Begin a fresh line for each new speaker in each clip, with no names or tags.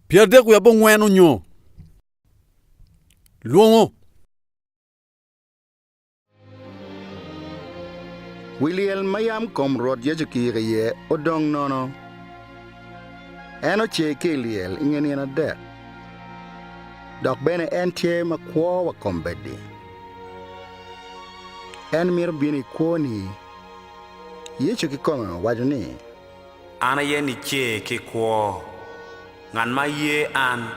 Pierde ku yabo ngweno nyo. Luongo.
Williel mayam kom rod yeju kire ye odong nono. Eno che kiliel ingeni na dek. Dok bene en tie makwo wa kombedi. En mir bini kwoni. Yechu kikome wajuni.
Ana ye ni che kikwo. Ngan ma ye an.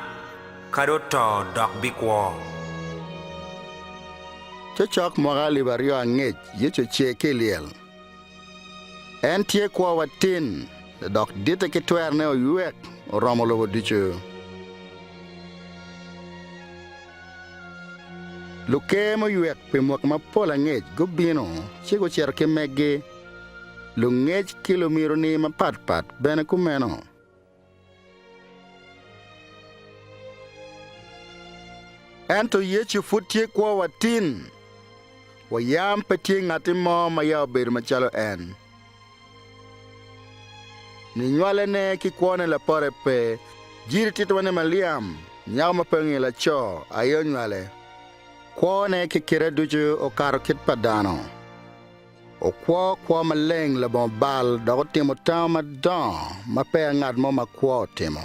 Kadoto dok bikwo.
Chochok mwagali bario angej yechu che kiliel. En tie kwa watin. Dok dite kitwer ne oyuek romolo dicho. Luke mo yuek pe mwak mapola ngej gubino chigo cher ke mege. Lu ngej kilomiro ni mapat bene kumeno. Ento yechu futie kwa watin. Wayam petie ngati mo maya obedo machalo en. Ni nywale ne kikwane la pore pe. Jiri titwane maliam. Nyao mapengi la cho ayo nywale. Kwane kikire duju o karo kit padano. O kwa maleng la bon bal da o timo tao madon. Mape ngad mo makwa o timo.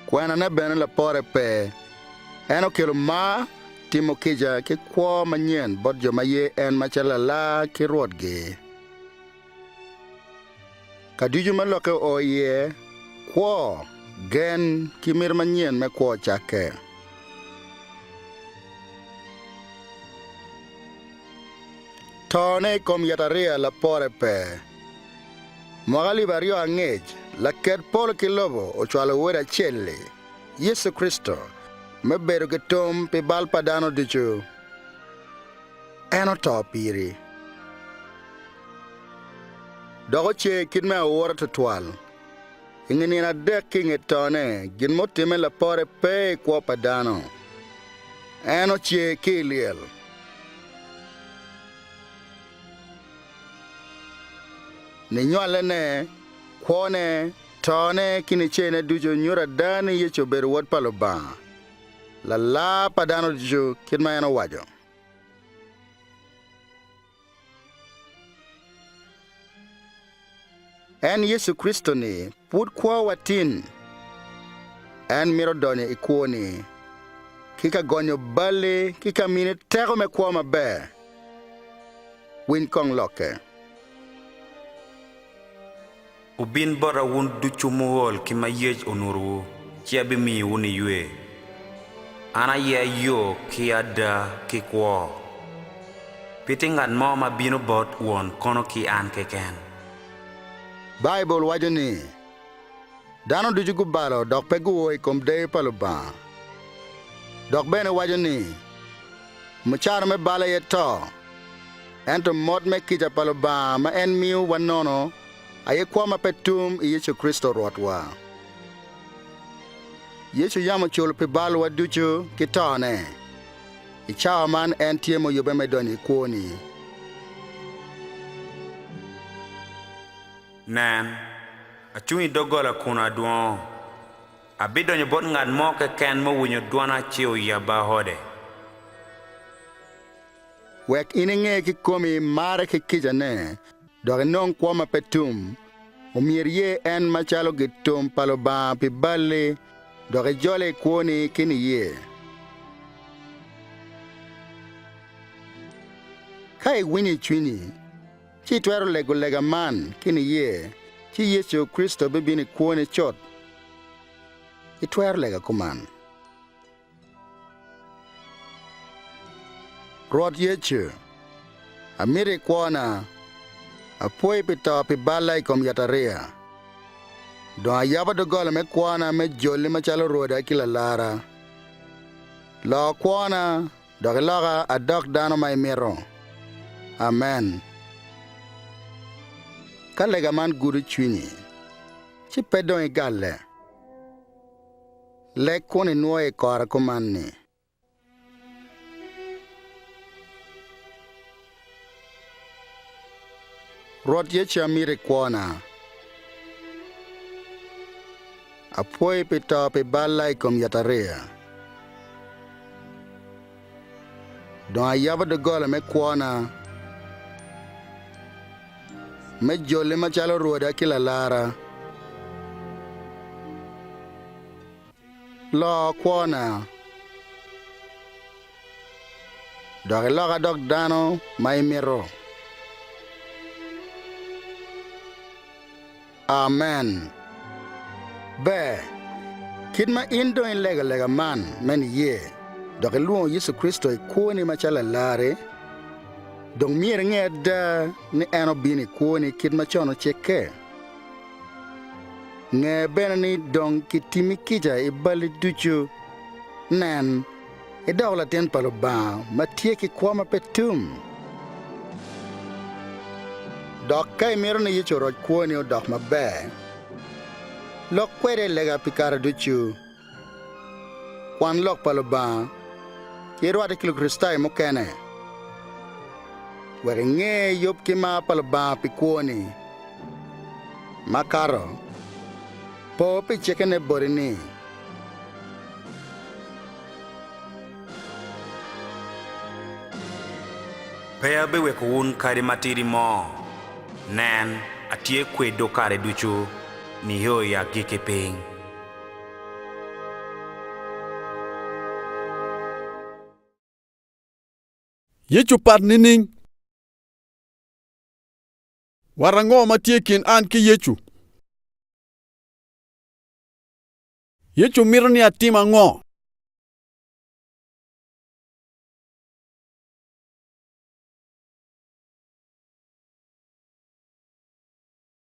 Kwana na bene la pore pe. Eno kilo ma. Timo kija ki kwa manyen bodjo maye en machala la ki rodge. Kadiju maloke oye kwa gen kimir manyen me kwa chake. Tone kom yataria la pore pe. Mwagali bario angej la ket polo kilobo o chwalo wera chele. Yesu Kristo. Mebero ke tom pe bal padano dicho. Eno to piri. Dogo che kidme awora tutwal. Ingeni na deki ngetone. Ginmo time la pore pe kwa padano. Eno che kiliel. Ni nywale ne. Kwone. Tone kini che ne dujo nyura dani yecho beru wad palo ba. La padano dijo kidma yana wajo. En Yesu Kristo ni put kwa watin. En miro donye ikuoni. Kika gonyo bale kika mine tego me kwa mabe. Win kong loke.
Ubin bora wun duchu muhol kima yej onuru. Chiabi mi wuni yue. Ana ye yo kiada kikwo. Pitingan mo mabino bot won kono ki an keken.
Bible wajoni. Dano dujugu balo dok pegu oi kom de paluba. Dok bene wajoni. Mchar me bala ye to. Ento mod me kita paluba ma en miu wanono. Aye kwa mapetum Yesu Kristo rotwa. Yesu yamo chul pe balwa duchu kitone. Ichawa man en tiemo yobe medoni kuoni.
Nan, achungi dogola kuna duon. Abido nye bot ngad moke ken mo winyo duana chiu yaba hode.
Wek ininge kikomi mare kikijane. Doge non kwa mapetum. Umirie en machalo gitum paloba pi bale. Doge jole kuoni kini ye. Kai wini chwini. Chi twero lego lega man kini ye. Chi Yesu Kristo bibini kuoni chot. Itwero lega kuman. Rod Yesu. Amiri kuona. Apoy pita pi balay kom yataria. Don ayaba do gola me kuana me jolli machalo roda kila lara. La kuana. Doge laga adok dano may miro. Amen. Kalega man guru chwini. Chi pedon igale. Le kuni nuwe kora kumani. Rot ye chamire kwana. Apoi pita pe balai kom yatarea. Don ayaba de gola me kwana. Me jole ma chalo ruoda kila lara. Lo kwana. Dog loga dog dano mai miro. Amen. Be, kid ma indo in lega man men ye. Dog luo Yesu Kristo kuni ma chala lare. Dong mir ngeda ni eno bini kuni kid ma chono cheke. Nge benani dong kitimi kija ibali duchu nen idawla ten palo ba matieki kwama petum. Dok kai miro ni yicho roj kuoni o dok mabe. Lok kwede lega pikara duchu. Kwan lok palo ba kirwate kilo kristai mokene. Wege nge yop kima palo ba pikuoni. Makaro. Po pi chekene borini.
Pea be weko un kari matiri mo. Nen atie kwe do kare duchu ni yo ya gike ping.
Yechu pat nining. Warango matiekin an ki yechu. Yechu mirni atima ngo.